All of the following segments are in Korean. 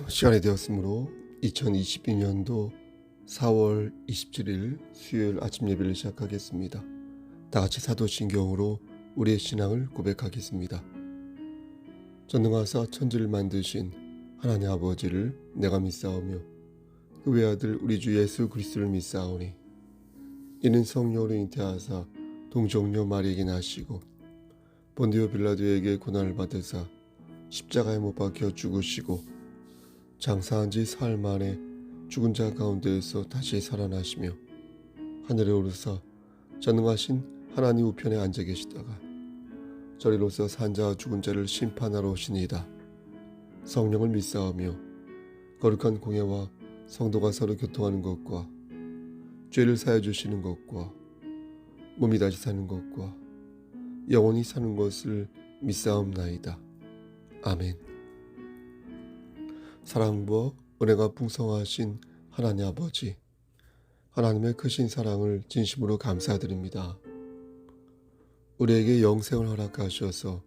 시간이 되었으므로 2022년도 4월 27일 수요일 아침 예배를 시작하겠습니다. 다 같이 사도신경으로 우리의 신앙을 고백하겠습니다. 전능하사 천지를 만드신 하나님 아버지를 내가 믿사오며 그 외아들 우리 주 예수 그리스도를 믿사오니 이는 성령으로 잉태하사 동정녀 마리에게 나시고 본디오 빌라도에게 고난을 받으사 십자가에 못 박혀 죽으시고 장사한 지 사흘 만에 죽은 자 가운데에서 다시 살아나시며 하늘에 오르사 전능하신 하나님 우편에 앉아 계시다가 저리로서 산자와 죽은 자를 심판하러 오시니이다. 성령을 믿사오며 거룩한 공예와 성도가 서로 교통하는 것과 죄를 사해 주시는 것과 몸이 다시 사는 것과 영원히 사는 것을 믿사옵나이다. 아멘. 사랑과 은혜가 풍성하신 하나님 아버지, 하나님의 크신 사랑을 진심으로 감사드립니다. 우리에게 영생을 허락하셔서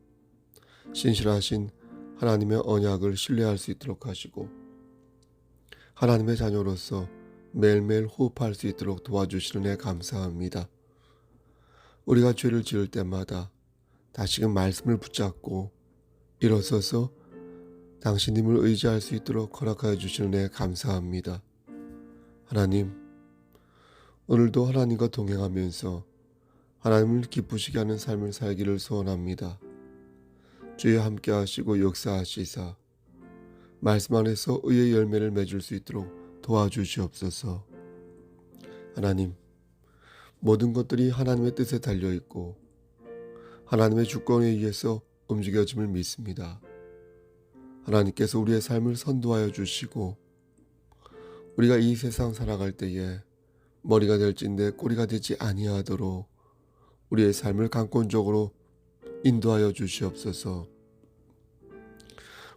신실하신 하나님의 언약을 신뢰할 수 있도록 하시고 하나님의 자녀로서 매일매일 호흡할 수 있도록 도와주시는 애 감사합니다. 우리가 죄를 지을 때마다 다시금 말씀을 붙잡고 일어서서 당신님을 의지할 수 있도록 허락하여 주시는 애 감사합니다. 하나님, 오늘도 하나님과 동행하면서 하나님을 기쁘시게 하는 삶을 살기를 소원합니다. 주여 함께 하시고 역사하시사 말씀 안에서 의의 열매를 맺을 수 있도록 도와주시옵소서. 하나님, 모든 것들이 하나님의 뜻에 달려있고 하나님의 주권에 의해서 움직여짐을 믿습니다. 하나님께서 우리의 삶을 선도하여 주시고 우리가 이 세상 살아갈 때에 머리가 될진데 꼬리가 되지 아니하도록 우리의 삶을 강권적으로 인도하여 주시옵소서.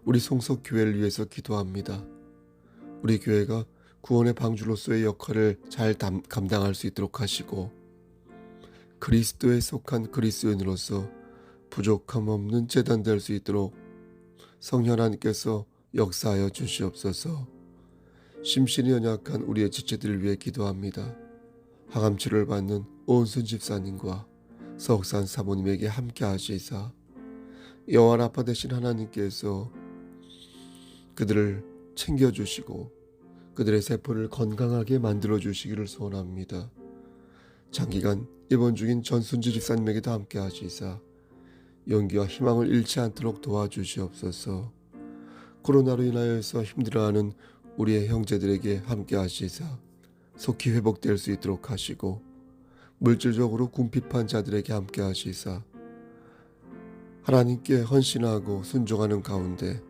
우리 송석교회를 위해서 기도합니다. 우리 교회가 구원의 방주로서의 역할을 잘 감당할 수 있도록 하시고 그리스도에 속한 그리스도인으로서 부족함 없는 제단 될 수 있도록 성령 하나님께서 역사하여 주시옵소서. 심신이 연약한 우리의 지체들을 위해 기도합니다. 항암치료를 받는 오은순 집사님과 서옥산 사모님에게 함께 하시사 영원 아빠 되신 하나님께서 그들을 챙겨주시고 그들의 세포를 건강하게 만들어주시기를 소원합니다. 장기간 입원 중인 전순지 집사님에게도 함께 하시사 용기와 희망을 잃지 않도록 도와주시옵소서. 코로나로 인하여서 힘들어하는 우리의 형제들에게 함께 하시사 속히 회복될 수 있도록 하시고 물질적으로 궁핍한 자들에게 함께 하시사 하나님께 헌신하고 순종하는 가운데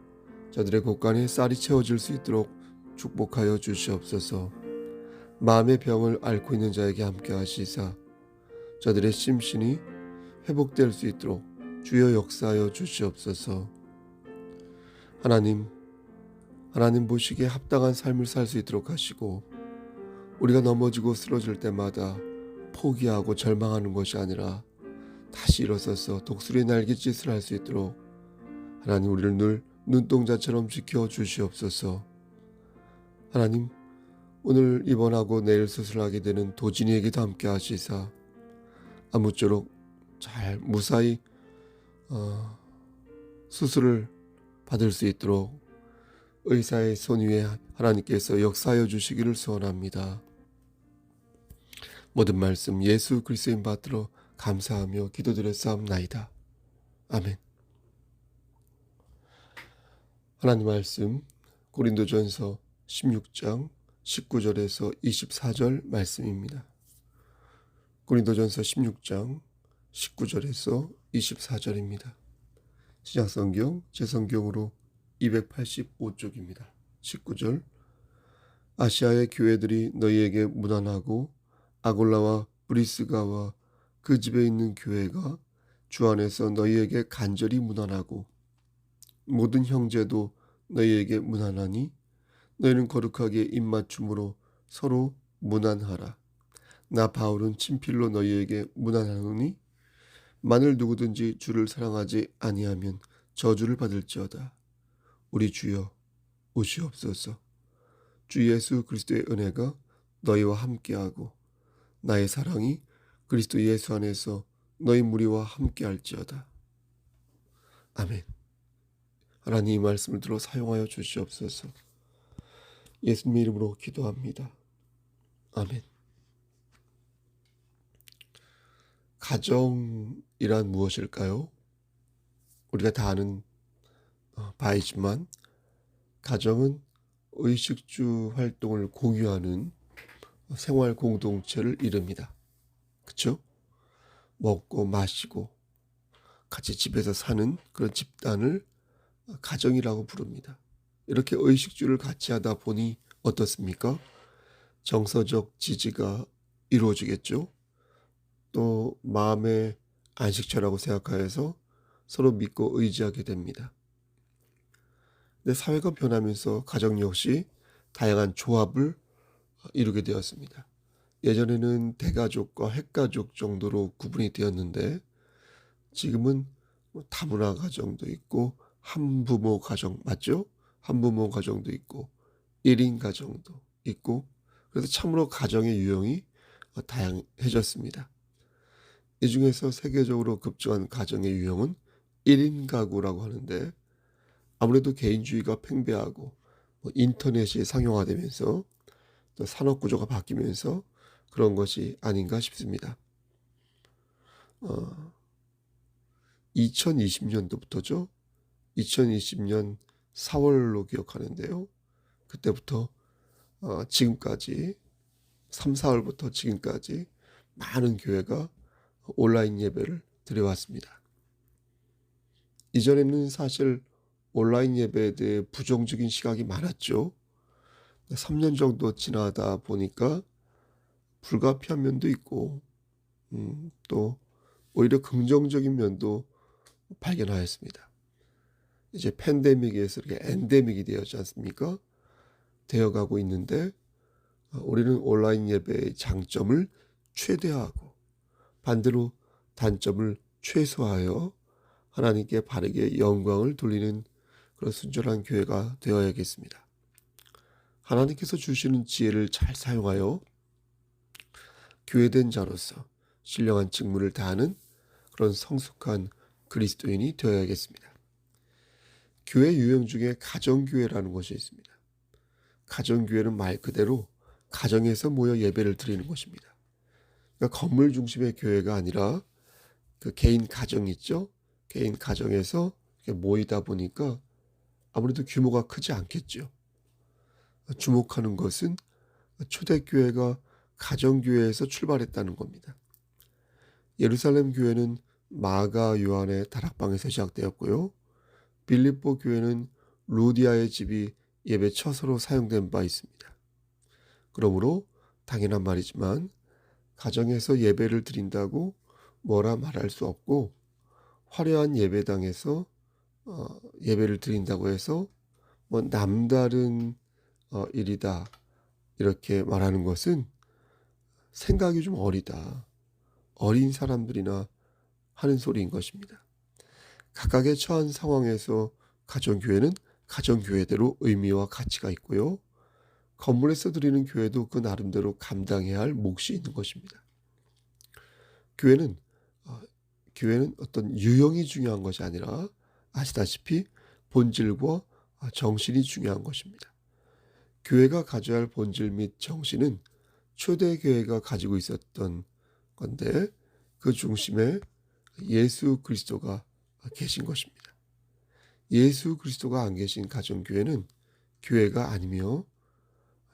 저들의 곳간에 쌀이 채워질 수 있도록 축복하여 주시옵소서. 마음의 병을 앓고 있는 자에게 함께 하시사 저들의 심신이 회복될 수 있도록 주여 역사하여 주시옵소서. 하나님 보시기에 합당한 삶을 살 수 있도록 하시고 우리가 넘어지고 쓰러질 때마다 포기하고 절망하는 것이 아니라 다시 일어서서 독수리의 날갯짓을 할 수 있도록 하나님 우리를 늘 눈동자처럼 지켜주시옵소서. 하나님, 오늘 입원하고 내일 수술하게 되는 도진이에게도 함께 하시사 아무쪼록 잘 무사히 수술을 받을 수 있도록 의사의 손 위에 하나님께서 역사하여 주시기를 소원합니다. 모든 말씀 예수 그리스도인 받들어 감사하며 기도드렸사옵나이다. 아멘. 하나님 말씀 고린도전서 16장 19절에서 24절 말씀입니다. 고린도전서 16장 19절에서 24절입니다. 신약성경 제성경으로 285쪽입니다. 19절 아시아의 교회들이 너희에게 무난하고 아골라와 브리스가와 그 집에 있는 교회가 주 안에서 너희에게 간절히 무난하고 모든 형제도 너희에게 무난하니 너희는 거룩하게 입맞춤으로 서로 무난하라. 나 바울은 친필로 너희에게 무난하노니 만일 누구든지 주를 사랑하지 아니하면 저주를 받을지어다. 우리 주여 오시옵소서. 주 예수 그리스도의 은혜가 너희와 함께하고 나의 사랑이 그리스도 예수 안에서 너희 무리와 함께할지어다. 아멘. 하나님 이 말씀을 들어 사용하여 주시옵소서. 예수님의 이름으로 기도합니다. 아멘. 가정이란 무엇일까요? 우리가 다 아는 바이지만 가정은 의식주 활동을 공유하는 생활 공동체를 이룹니다. 그렇죠? 먹고 마시고 같이 집에서 사는 그런 집단을 가정이라고 부릅니다. 이렇게 의식주를 같이 하다 보니 어떻습니까? 정서적 지지가 이루어지겠죠. 또 마음의 안식처라고 생각하여서 서로 믿고 의지하게 됩니다. 근데 사회가 변하면서 가정 역시 다양한 조합을 이루게 되었습니다. 예전에는 대가족과 핵가족 정도로 구분이 되었는데 지금은 다문화 가정도 있고 한부모 가정 맞죠? 한부모 가정도 있고 1인 가정도 있고 그래서 참으로 가정의 유형이 다양해졌습니다. 이 중에서 세계적으로 급증한 가정의 유형은 1인 가구라고 하는데 아무래도 개인주의가 팽배하고 인터넷이 상용화되면서 또 산업구조가 바뀌면서 그런 것이 아닌가 싶습니다. 2020년도부터죠. 2020년 4월로 기억하는데요. 그때부터 지금까지 3, 4월부터 지금까지 많은 교회가 온라인 예배를 드려왔습니다. 이전에는 사실 온라인 예배에 대해 부정적인 시각이 많았죠. 3년 정도 지나다 보니까 불가피한 면도 있고 또 오히려 긍정적인 면도 발견하였습니다. 이제 팬데믹에서 이렇게 엔데믹이 되었지 않습니까? 되어가고 있는데 우리는 온라인 예배의 장점을 최대화하고 반대로 단점을 최소화하여 하나님께 바르게 영광을 돌리는 그런 순전한 교회가 되어야겠습니다. 하나님께서 주시는 지혜를 잘 사용하여 교회된 자로서 신령한 직무를 다하는 그런 성숙한 그리스도인이 되어야겠습니다. 교회 유형 중에 가정교회라는 것이 있습니다. 가정교회는 말 그대로 가정에서 모여 예배를 드리는 것입니다. 그러니까 건물 중심의 교회가 아니라 그 개인 가정 있죠? 개인 가정에서 모이다 보니까 아무래도 규모가 크지 않겠죠. 주목하는 것은 초대교회가 가정교회에서 출발했다는 겁니다. 예루살렘 교회는 마가 요한의 다락방에서 시작되었고요. 빌립보 교회는 루디아의 집이 예배 처소로 사용된 바 있습니다. 그러므로 당연한 말이지만 가정에서 예배를 드린다고 뭐라 말할 수 없고 화려한 예배당에서 예배를 드린다고 해서 뭐 남다른 일이다 이렇게 말하는 것은 생각이 좀 어리다. 어린 사람들이나 하는 소리인 것입니다. 각각의 처한 상황에서 가정교회는 가정교회대로 의미와 가치가 있고요. 건물에서 드리는 교회도 그 나름대로 감당해야 할 몫이 있는 것입니다. 교회는 어떤 유형이 중요한 것이 아니라 아시다시피 본질과 정신이 중요한 것입니다. 교회가 가져야 할 본질 및 정신은 초대교회가 가지고 있었던 건데 그 중심에 예수 그리스도가 계신 것입니다. 예수 그리스도가 안 계신 가정교회는 교회가 아니며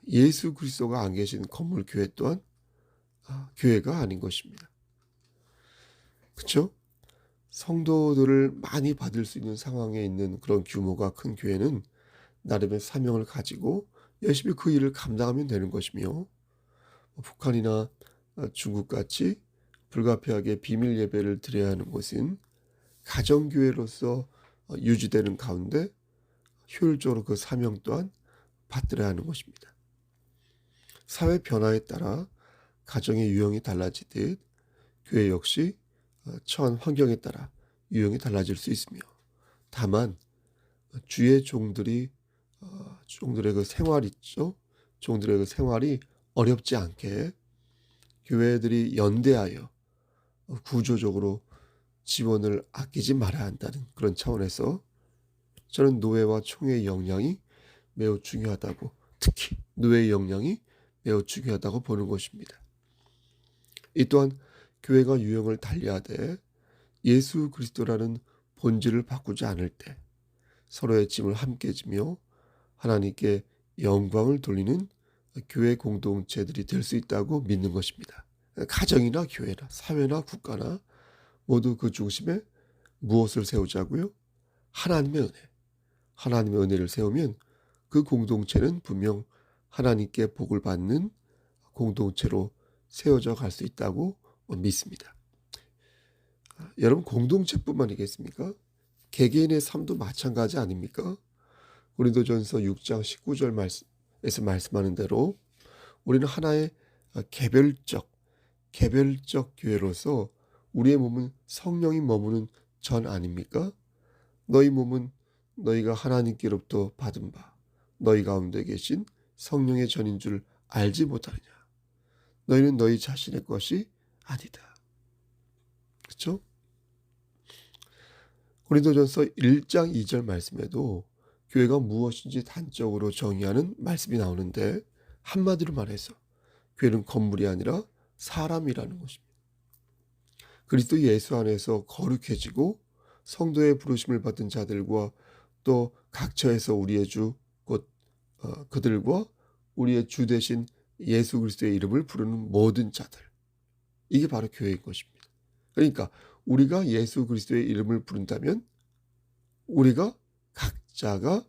예수 그리스도가 안 계신 건물 교회 또한 교회가 아닌 것입니다. 그렇죠? 성도들을 많이 받을 수 있는 상황에 있는 그런 규모가 큰 교회는 나름의 사명을 가지고 열심히 그 일을 감당하면 되는 것이며 북한이나 중국같이 불가피하게 비밀 예배를 드려야 하는 곳은 가정교회로서 유지되는 가운데 효율적으로 그 사명 또한 받들어야 하는 것입니다. 사회 변화에 따라 가정의 유형이 달라지듯 교회 역시 처한 환경에 따라 유형이 달라질 수 있으며 다만 주의 종들이 종들의 그 생활 있죠. 종들의 그 생활이 어렵지 않게 교회들이 연대하여 구조적으로 지원을 아끼지 말아야 한다는 그런 차원에서 저는 노회와 총회의 역량이 매우 중요하다고, 특히 노회의 역량이 매우 중요하다고 보는 것입니다. 이 또한 교회가 유형을 달리하되 예수 그리스도라는 본질을 바꾸지 않을 때 서로의 짐을 함께 지며 하나님께 영광을 돌리는 교회 공동체들이 될 수 있다고 믿는 것입니다. 가정이나 교회나 사회나 국가나 모두 그 중심에 무엇을 세우자고요? 하나님의 은혜. 하나님의 은혜를 세우면 그 공동체는 분명 하나님께 복을 받는 공동체로 세워져 갈 수 있다고 믿습니다. 여러분, 공동체뿐만이겠습니까? 개개인의 삶도 마찬가지 아닙니까? 고린도전서 6장 19절 말씀에서 말씀하는 대로 우리는 하나의 개별적 교회로서 우리의 몸은 성령이 머무는 전 아닙니까? 너희 몸은 너희가 하나님께로부터 받은 바 너희 가운데 계신 성령의 전인 줄 알지 못하느냐. 너희는 너희 자신의 것이 아니다. 그렇죠? 고린도전서 1장 2절 말씀에도 교회가 무엇인지 단적으로 정의하는 말씀이 나오는데, 한마디로 말해서 교회는 건물이 아니라 사람이라는 것입니다. 그리스도 예수 안에서 거룩해지고 성도의 부르심을 받은 자들과 또 각처에서 우리의 주 곧 그들과 우리의 주 대신 예수 그리스도의 이름을 부르는 모든 자들, 이게 바로 교회인 것입니다. 그러니까 우리가 예수 그리스도의 이름을 부른다면 우리 각자가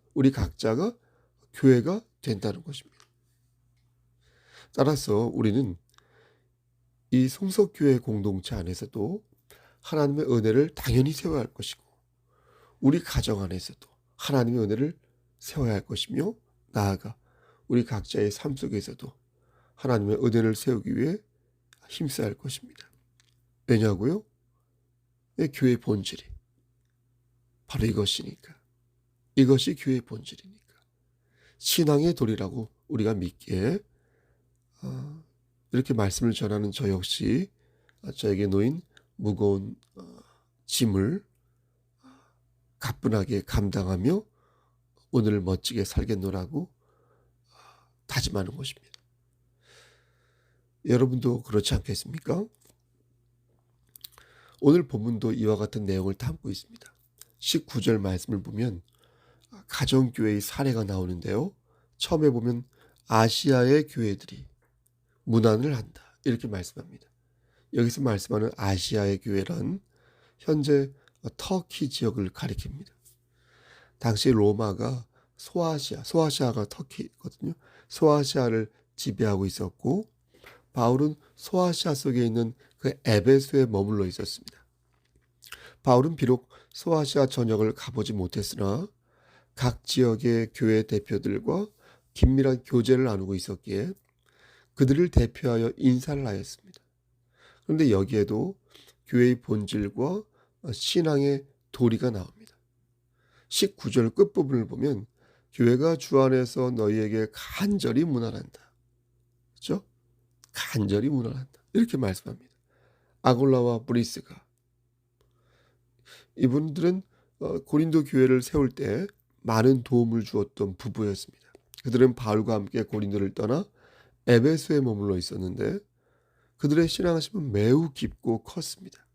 교회가 된다는 것입니다. 따라서 우리는 이 성석교회 공동체 안에서도 하나님의 은혜를 당연히 세워야 할 것이고, 우리 가정 안에서도 하나님의 은혜를 세워야 할 것이며, 나아가 우리 각자의 삶 속에서도 하나님의 은혜를 세우기 위해 힘써야 할 것입니다. 왜냐고요? 교회의 본질이 바로 이것이니까. 이것이 교회의 본질이니까. 신앙의 도리라고 우리가 믿기에 이렇게 말씀을 전하는 저 역시 저에게 놓인 무거운 짐을 가뿐하게 감당하며 오늘을 멋지게 살겠노라고 다짐하는 것입니다. 여러분도 그렇지 않겠습니까? 오늘 본문도 이와 같은 내용을 담고 있습니다. 19절 말씀을 보면 가정교회의 사례가 나오는데요. 처음에 보면 아시아의 교회들이 문안을 한다, 이렇게 말씀합니다. 여기서 말씀하는 아시아의 교회란 현재 터키 지역을 가리킵니다. 당시 로마가 소아시아가 터키거든요. 소아시아를 지배하고 있었고, 바울은 소아시아 속에 있는 그 에베소에 머물러 있었습니다. 바울은 비록 소아시아 전역을 가보지 못했으나 각 지역의 교회 대표들과 긴밀한 교제를 나누고 있었기에 그들을 대표하여 인사를 하였습니다. 그런데 여기에도 교회의 본질과 신앙의 도리가 나옵니다. 19절 끝부분을 보면 교회가 주 안에서 너희에게 간절히 문안한다. 그렇죠? 간절히 문안한다, 이렇게 말씀합니다. 아골라와 브리스가, 이분들은 고린도 교회를 세울 때 많은 도움을 주었던 부부였습니다. 그들은 바울과 함께 고린도를 떠나 에베소에 머물러 있었는데 그들의 신앙심은 매우 깊고 컸습니다.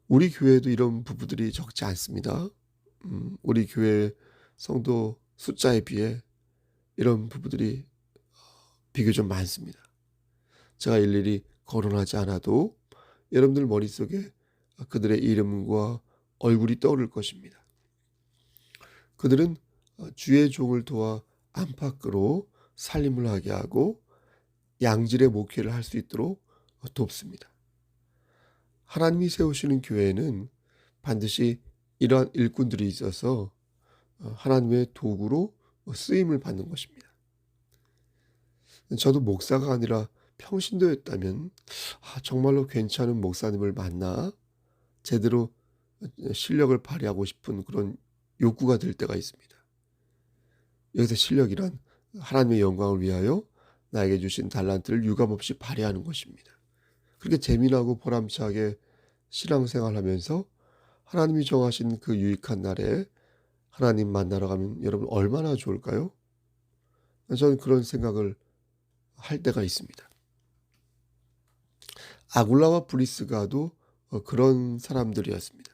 우리 교회에도 이런 부부들이 적지 않습니다. 우리 교회 성도 숫자에 비해 이런 부부들이 비교적 많습니다. 제가 일일이 거론하지 않아도 여러분들 머릿속에 그들의 이름과 얼굴이 떠오를 것입니다. 그들은 주의 종을 도와 안팎으로 살림을 하게 하고 양질의 목회를 할 수 있도록 돕습니다. 하나님이 세우시는 교회에는 반드시 이러한 일꾼들이 있어서 하나님의 도구로 쓰임을 받는 것입니다. 저도 목사가 아니라 평신도였다면 정말로 괜찮은 목사님을 만나 제대로 실력을 발휘하고 싶은 그런 욕구가 들 때가 있습니다. 여기서 실력이란 하나님의 영광을 위하여 나에게 주신 달란트를 유감없이 발휘하는 것입니다. 그렇게 재미나고 보람차게 신앙생활하면서 하나님이 정하신 그 유익한 날에 하나님 만나러 가면 여러분 얼마나 좋을까요? 저는 그런 생각을 할 때가 있습니다. 아굴라와 브리스가도 그런 사람들이었습니다.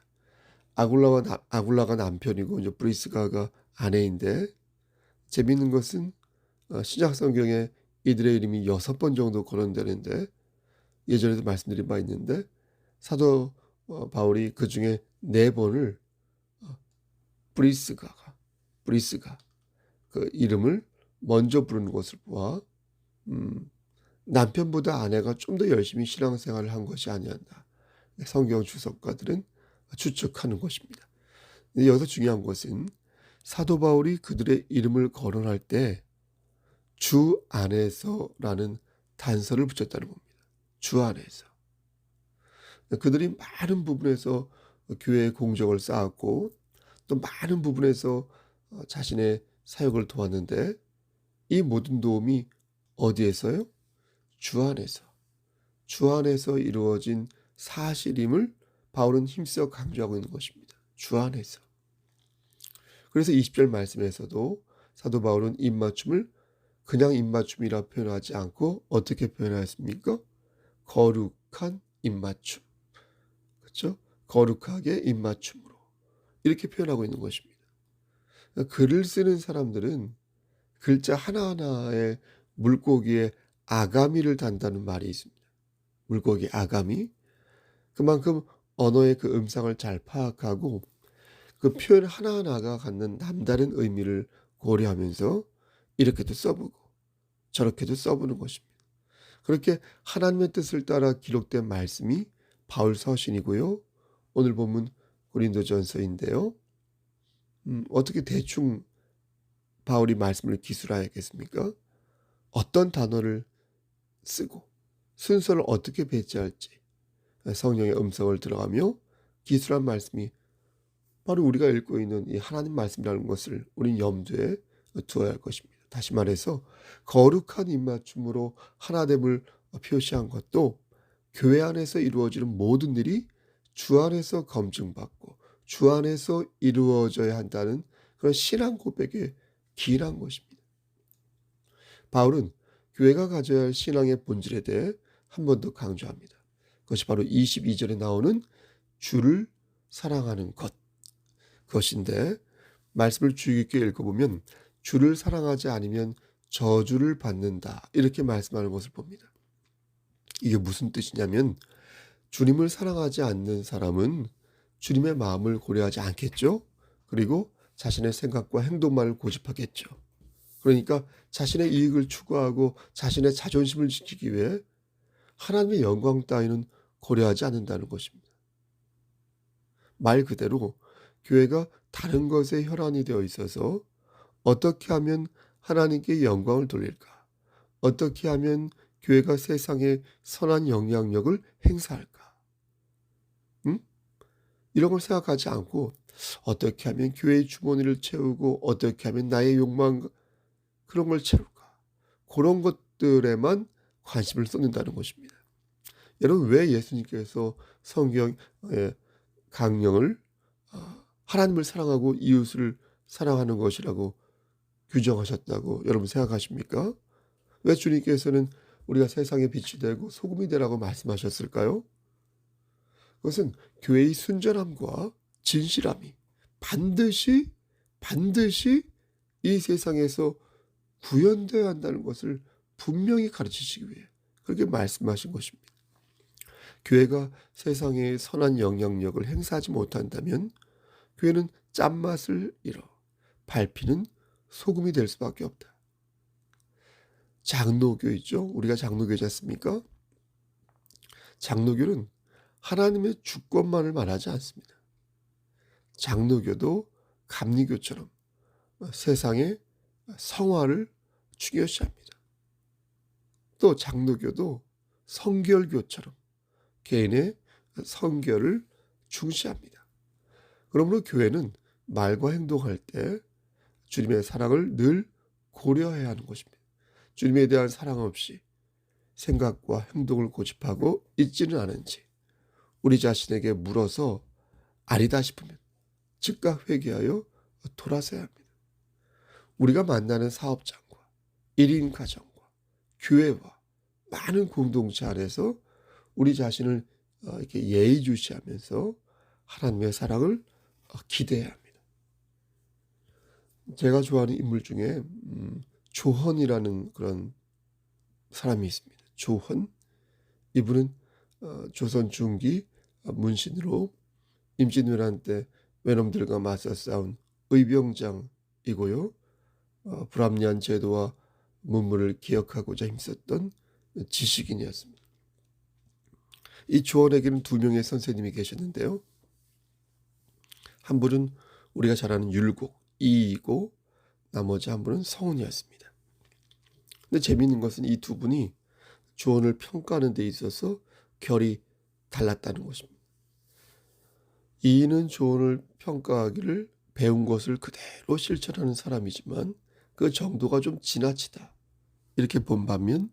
아굴라가 남편이고 이제 브리스가가 아내인데, 재미있는 것은 신약 성경에 이들의 이름이 6번 정도 거론되는데, 예전에도 말씀드린 바 있는데 사도 바울이 그 중에 4번을 브리스가 그 이름을 먼저 부르는 것을 보아 남편보다 아내가 좀 더 열심히 신앙생활을 한 것이 아니었나, 성경 주석가들은 추측하는 것입니다. 근데 여기서 중요한 것은 사도 바울이 그들의 이름을 거론할 때 주 안에서라는 단서를 붙였다는 겁니다. 주 안에서. 그들이 많은 부분에서 교회의 공적을 쌓았고 또 많은 부분에서 자신의 사역을 도왔는데, 이 모든 도움이 어디에서요? 주 안에서. 주 안에서 이루어진 사실임을 바울은 힘써 강조하고 있는 것입니다. 주 안에서. 그래서 20절 말씀에서도 사도 바울은 입맞춤을 그냥 입맞춤이라 표현하지 않고 어떻게 표현하였습니까? 거룩한 입맞춤. 그렇죠? 거룩하게 입맞춤으로. 이렇게 표현하고 있는 것입니다. 글을 쓰는 사람들은 글자 하나하나에 물고기의 아가미를 단다는 말이 있습니다. 물고기 아가미. 그만큼 언어의 그 음상을 잘 파악하고 그 표현 하나하나가 갖는 남다른 의미를 고려하면서 이렇게도 써보고 저렇게도 써보는 것입니다. 그렇게 하나님의 뜻을 따라 기록된 말씀이 바울 서신이고요. 오늘 본문 고린도전서인데요. 어떻게 대충 바울이 말씀을 기술하였겠습니까? 어떤 단어를 쓰고 순서를 어떻게 배치할지 성령의 음성을 들어가며 기술한 말씀이 바로 우리가 읽고 있는 이 하나님 말씀이라는 것을 우린 염두에 두어야 할 것입니다. 다시 말해서 거룩한 입맞춤으로 하나됨을 표시한 것도 교회 안에서 이루어지는 모든 일이 주 안에서 검증받고 주 안에서 이루어져야 한다는 그런 신앙 고백에 기인한 것입니다. 바울은 교회가 가져야 할 신앙의 본질에 대해 한 번 더 강조합니다. 그것이 바로 22절에 나오는 주를 사랑하는 그것인데, 말씀을 주의 깊게 읽어보면 주를 사랑하지 않으면 저주를 받는다, 이렇게 말씀하는 것을 봅니다. 이게 무슨 뜻이냐면 주님을 사랑하지 않는 사람은 주님의 마음을 고려하지 않겠죠. 그리고 자신의 생각과 행동만을 고집하겠죠. 그러니까 자신의 이익을 추구하고 자신의 자존심을 지키기 위해 하나님의 영광 따위는 고려하지 않는다는 것입니다. 말 그대로 교회가 다른 것에 혈안이 되어 있어서 어떻게 하면 하나님께 영광을 돌릴까? 어떻게 하면 교회가 세상에 선한 영향력을 행사할까? 이런 걸 생각하지 않고 어떻게 하면 교회의 주머니를 채우고 어떻게 하면 나의 욕망 그런 걸 채울까? 그런 것들에만 관심을 쏟는다는 것입니다. 여러분, 왜 예수님께서 성경의 강령을 하나님을 사랑하고 이웃을 사랑하는 것이라고 규정하셨다고 여러분 생각하십니까? 왜 주님께서는 우리가 세상의 빛이 되고 소금이 되라고 말씀하셨을까요? 그것은 교회의 순전함과 진실함이 반드시 이 세상에서 구현되어야 한다는 것을 분명히 가르치시기 위해 그렇게 말씀하신 것입니다. 교회가 세상에 선한 영향력을 행사하지 못한다면 교회는 짠맛을 잃어 밟히는 소금이 될 수밖에 없다. 장로교 있죠? 우리가 장로교지 않습니까? 장로교는 하나님의 주권만을 말하지 않습니다. 장로교도 감리교처럼 세상의 성화를 중요시합니다. 또 장로교도 성결교처럼 개인의 성결을 중시합니다. 그러므로 교회는 말과 행동할 때 주님의 사랑을 늘 고려해야 하는 것입니다. 주님에 대한 사랑 없이 생각과 행동을 고집하고 있지는 않은지 우리 자신에게 물어서 아니다 싶으면 즉각 회개하여 돌아서야 합니다. 우리가 만나는 사업장과 1인 가정과 교회와 많은 공동체 안에서 우리 자신을 이렇게 예의주시하면서 하나님의 사랑을 기대해야 합니다. 제가 좋아하는 인물 중에 조헌이라는 그런 사람이 있습니다. 조헌. 이분은 조선 중기 문신으로 임진왜란 때 외놈들과 맞서 싸운 의병장이고요. 불합리한 제도와 문물을 기억하고자 힘썼던 지식인이었습니다. 이 조헌에게는 두 명의 선생님이 계셨는데요. 한 분은 우리가 잘 아는 율곡, 이이고 나머지 한 분은 성훈이었습니다. 근데 재미있는 것은 이 두 분이 조언을 평가하는 데 있어서 결이 달랐다는 것입니다. 이인은 조언을 평가하기를 배운 것을 그대로 실천하는 사람이지만 그 정도가 좀 지나치다 이렇게 본 반면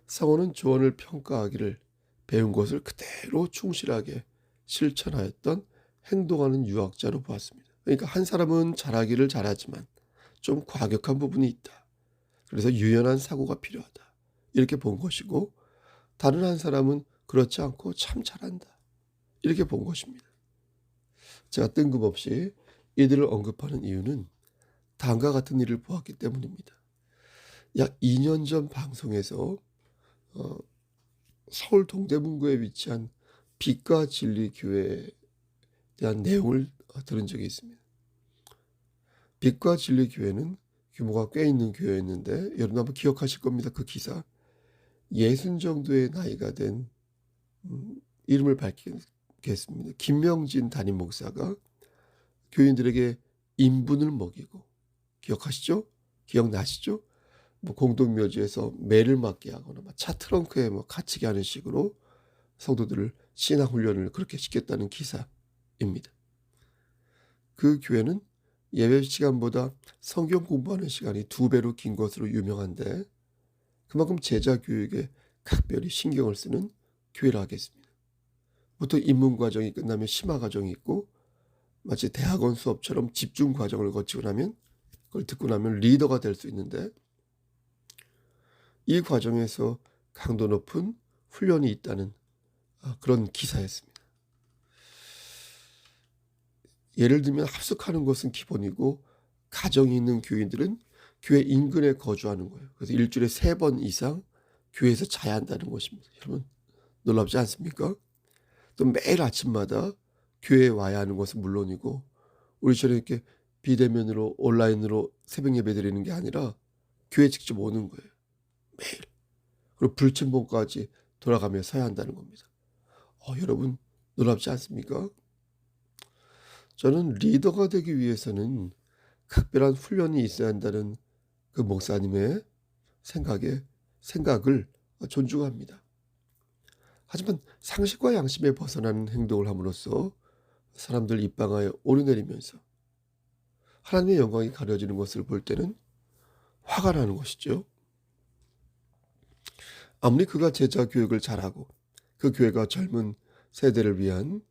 성훈은 조언을 평가하기를 배운 것을 그대로 충실하게 실천하였던 행동하는 유학자로 보았습니다. 그러니까 한 사람은 잘하기를 잘하지만 좀 과격한 부분이 있다. 그래서 유연한 사고가 필요하다. 이렇게 본 것이고 다른 한 사람은 그렇지 않고 참 잘한다. 이렇게 본 것입니다. 제가 뜬금없이 이들을 언급하는 이유는 다음과 같은 일을 보았기 때문입니다. 약 2년 전 방송에서 서울 동대문구에 위치한 빛과 진리 교회에 대한 내용을 들은 적이 있습니다. 빛과 진리 교회는 규모가 꽤 있는 교회였는데 여러분 한번 기억하실 겁니다. 그 기사. 60 정도의 나이가 된 이름을 밝히겠습니다. 김명진 담임 목사가 교인들에게 인분을 먹이고 기억하시죠? 기억나시죠? 공동묘지에서 매를 맞게 하거나 차 트렁크에 갇히게 하는 식으로 성도들을 신앙 훈련을 그렇게 시켰다는 기사입니다. 그 교회는 예배 시간보다 성경 공부하는 시간이 2배로 긴 것으로 유명한데 그만큼 제자 교육에 각별히 신경을 쓰는 교회라 하겠습니다. 보통 입문 과정이 끝나면 심화 과정이 있고 마치 대학원 수업처럼 집중 과정을 거치고 나면 그걸 듣고 나면 리더가 될 수 있는데 이 과정에서 강도 높은 훈련이 있다는 그런 기사였습니다. 예를 들면 합숙하는 것은 기본이고 가정이 있는 교인들은 교회 인근에 거주하는 거예요. 그래서 일주일에 3번 이상 교회에서 자야 한다는 것입니다. 여러분 놀랍지 않습니까? 또 매일 아침마다 교회에 와야 하는 것은 물론이고 우리처럼 이렇게 비대면으로 온라인으로 새벽 예배 드리는 게 아니라 교회에 직접 오는 거예요. 매일. 그리고 불침봉까지 돌아가며 서야 한다는 겁니다. 여러분 놀랍지 않습니까? 저는 리더가 되기 위해서는 각별한 훈련이 있어야 한다는 그 목사님의 생각을 존중합니다. 하지만 상식과 양심에 벗어나는 행동을 함으로써 사람들 입방아에 오르내리면서 하나님의 영광이 가려지는 것을 볼 때는 화가 나는 것이죠. 아무리 그가 제자 교육을 잘하고 그 교회가 젊은 세대를 위한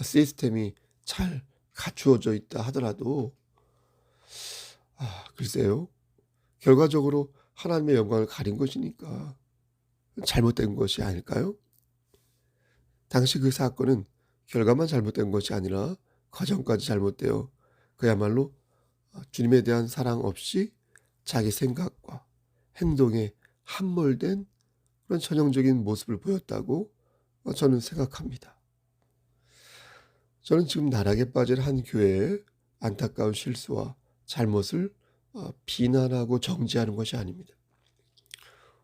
시스템이 잘 갖추어져 있다 하더라도 글쎄요. 결과적으로 하나님의 영광을 가린 것이니까 잘못된 것이 아닐까요? 당시 그 사건은 결과만 잘못된 것이 아니라 과정까지 잘못되어 그야말로 주님에 대한 사랑 없이 자기 생각과 행동에 함몰된 그런 전형적인 모습을 보였다고 저는 생각합니다. 저는 지금 나락에 빠진 한 교회의 안타까운 실수와 잘못을 비난하고 정죄하는 것이 아닙니다.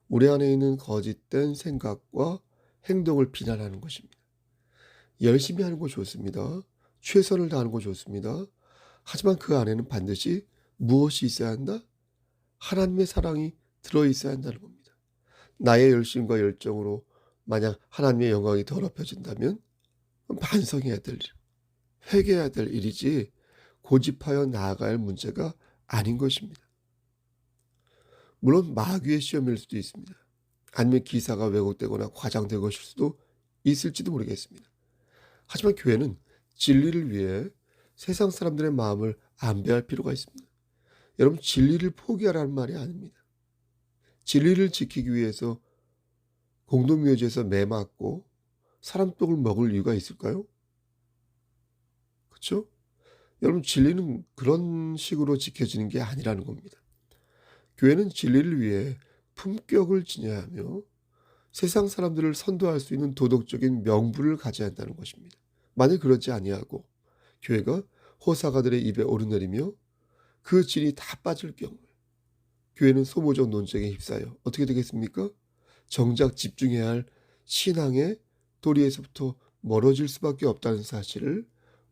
우리 안에 있는 거짓된 생각과 행동을 비난하는 것입니다. 열심히 하는 거 좋습니다. 최선을 다하는 거 좋습니다. 하지만 그 안에는 반드시 무엇이 있어야 한다? 하나님의 사랑이 들어있어야 한다는 겁니다. 나의 열심과 열정으로 만약 하나님의 영광이 더럽혀진다면 반성해야 될 일, 회개해야 될 일이지 고집하여 나아갈 문제가 아닌 것입니다. 물론 마귀의 시험일 수도 있습니다. 아니면 기사가 왜곡되거나 과장된 것일 수도 있을지도 모르겠습니다. 하지만 교회는 진리를 위해 세상 사람들의 마음을 안배할 필요가 있습니다. 여러분, 진리를 포기하라는 말이 아닙니다. 진리를 지키기 위해서 공동묘지에서 매 맞고 사람 떡을 먹을 이유가 있을까요? 그렇죠? 여러분, 진리는 그런 식으로 지켜지는 게 아니라는 겁니다. 교회는 진리를 위해 품격을 지녀야 하며 세상 사람들을 선도할 수 있는 도덕적인 명분을 가져야 한다는 것입니다. 만일 그렇지 아니하고 교회가 호사가들의 입에 오르내리며 그 진이 다 빠질 경우에 교회는 소모적 논쟁에 휩싸여 어떻게 되겠습니까? 정작 집중해야 할 신앙의 도리에서부터 멀어질 수밖에 없다는 사실을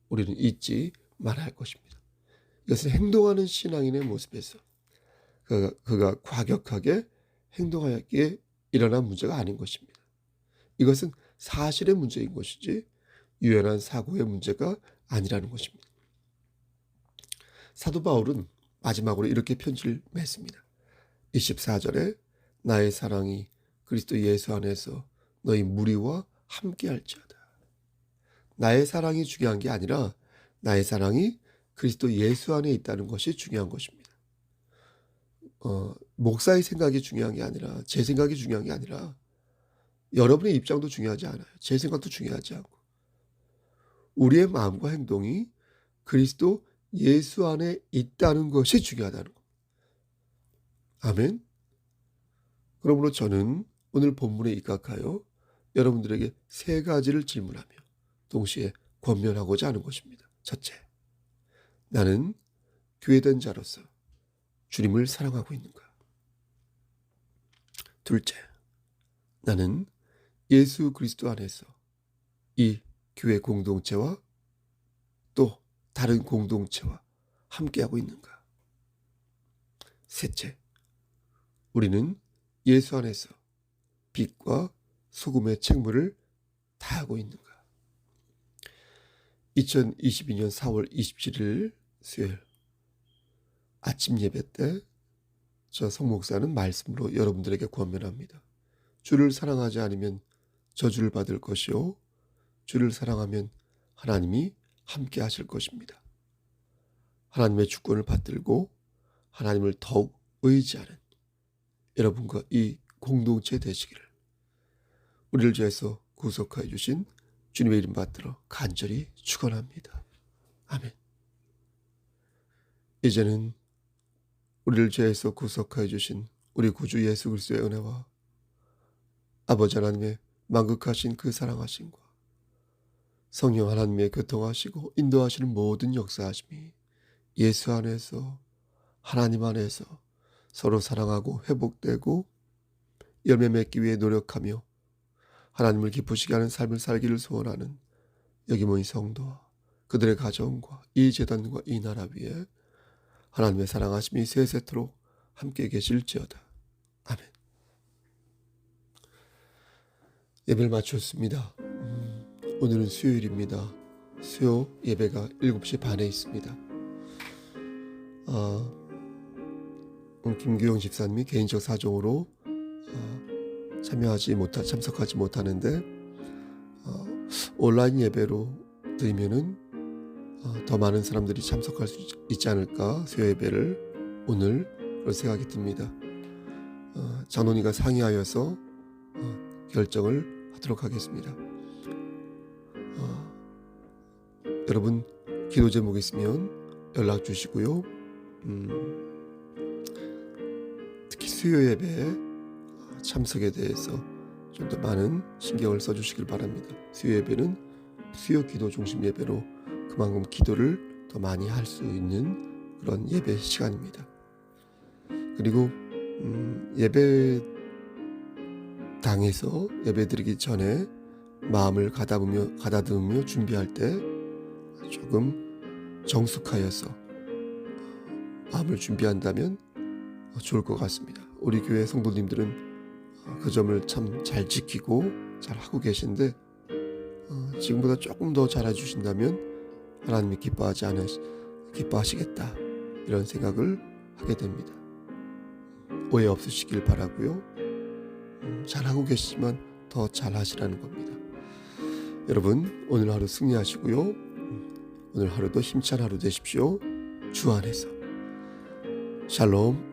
우리는 잊지 말아야 할 것입니다. 이것은 행동하는 신앙인의 모습에서 그가 과격하게 행동하기에 일어난 문제가 아닌 것입니다. 이것은 사실의 문제인 것이지 유연한 사고의 문제가 아니라는 것입니다. 사도 바울은 마지막으로 이렇게 편지를 맺습니다. 24절에 나의 사랑이 그리스도 예수 안에서 너희 무리와 함께할지어다. 나의 사랑이 중요한 게 아니라 나의 사랑이 그리스도 예수 안에 있다는 것이 중요한 것입니다. 목사의 생각이 중요한 게 아니라 제 생각이 중요한 게 아니라 여러분의 입장도 중요하지 않아요. 제 생각도 중요하지 않고 우리의 마음과 행동이 그리스도 예수 안에 있다는 것이 중요하다는 겁니다. 아멘. 그러므로 저는 오늘 본문에 입각하여 여러분들에게 세 가지를 질문하며 동시에 권면하고자 하는 것입니다. 첫째, 나는 교회된 자로서 주님을 사랑하고 있는가? 둘째, 나는 예수 그리스도 안에서 이 교회 공동체와 또 다른 공동체와 함께하고 있는가? 셋째, 우리는 예수 안에서 빛과 소금의 책무를 다하고 있는가? 2022년 4월 27일 수요일 아침 예배 때 저 성목사는 말씀으로 여러분들에게 권면합니다. 주를 사랑하지 않으면 저주를 받을 것이요 주를 사랑하면 하나님이 함께 하실 것입니다. 하나님의 주권을 받들고 하나님을 더욱 의지하는 여러분과 이 공동체 되시기를 우리를 위해서 구속하여 주신 주님의 이름 받들어 간절히 축원합니다. 아멘. 이제는 우리를 죄에서 구속하여 주신 우리 구주 예수 그리스도의 은혜와 아버지 하나님의 만극하신 그 사랑하심과 성령 하나님의 교통하시고 인도하시는 모든 역사하심이 예수 안에서 하나님 안에서 서로 사랑하고 회복되고 열매 맺기 위해 노력하며 하나님을 기쁘시게 하는 삶을 살기를 소원하는 여기 모인 성도와 그들의 가정과 이 제단과 이 나라 위에 하나님의 사랑하심이 세세토록 함께 계실지어다. 아멘. 예배를 마쳤습니다. 오늘은 수요일입니다. 수요 예배가 7시 반에 있습니다. 김규영 집사님이 개인적 사정으로 참석하지 못하는데 온라인 예배로 드리면은 더 많은 사람들이 참석할 수 있지 않을까 수요 예배를 오늘 그런 생각이 듭니다. 장로님과 상의하여서 결정을 하도록 하겠습니다. 여러분 기도 제목 있으면 연락 주시고요. 특히 수요 예배 참석에 대해서 좀 더 많은 신경을 써주시길 바랍니다. 수요 예배는 수요 기도 중심 예배로 그만큼 기도를 더 많이 할 수 있는 그런 예배 시간입니다. 그리고 예배당에서 예배드리기 전에 마음을 가다듬으며 준비할 때 조금 정숙하여서 마음을 준비한다면 좋을 것 같습니다. 우리 교회 성도님들은 그 점을 참 잘 지키고 잘 하고 계신데 지금보다 조금 더 잘해 주신다면 하나님이 기뻐하시겠다 이런 생각을 하게 됩니다. 오해 없으시길 바라고요. 잘하고 계시지만 더 잘하시라는 겁니다. 여러분 오늘 하루 승리하시고요. 오늘 하루도 힘찬 하루 되십시오. 주 안에서 샬롬.